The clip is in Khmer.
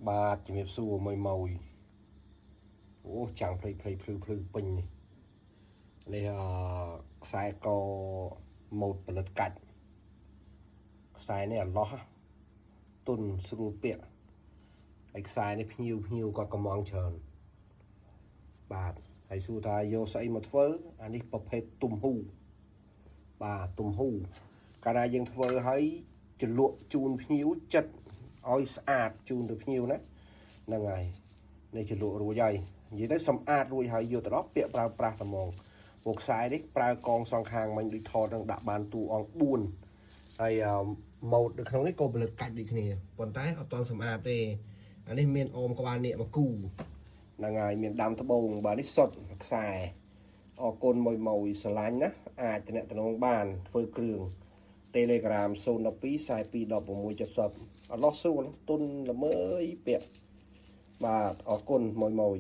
បាទជំរាបសួរមួយអូចាំងភ្លឺពេញនេះខ្សែកម៉ូតផលិតកាច់ខ្សែនេះអាឡោះទុនស្រួលពាក់ហើយខ្សែនេះភ្ញៀវគាត់កំងច្រើនបាទហើយសួរថាយកស្អីមកធ្វើអានេះប្រភេទទុំហ៊ូបាទទុំហ៊ូកាលណាយើងធ្វើឲ្យចលក់ជូនភ្ញៀវចិត្តឲ្យស្អាតជូនទៅភ្ញៀវណាហ្នឹងហើយនេះចលក់រួចហើយនិយាយទៅសម្អាតរួចហើយយកទៅដល់ពាក់ប្រើប្រាស់តែហ្មងពួកខ្សែនេះប្រើកងសងខាងមិញដូចថតនឹងដាក់បានទូអង្គ4ហើយម៉ូតនៅក្នុងនេះក៏ផលិតកាច់ដូចគ្នាប៉ុន្តែអត់ទាន់សម្អាតទេអានេះមានអមក្បាលនេះមកគូហ្នឹងហើយមានដាំត្បូងបាទនេះសុតខ្សែអរគុណមួយស្រឡាញ់ណាអាចតំណងបានធ្វើគ្រឿង Telegram 012 42 1670អឡោះសួរទុនល្មើយពាក់បាទអរគុណមួយ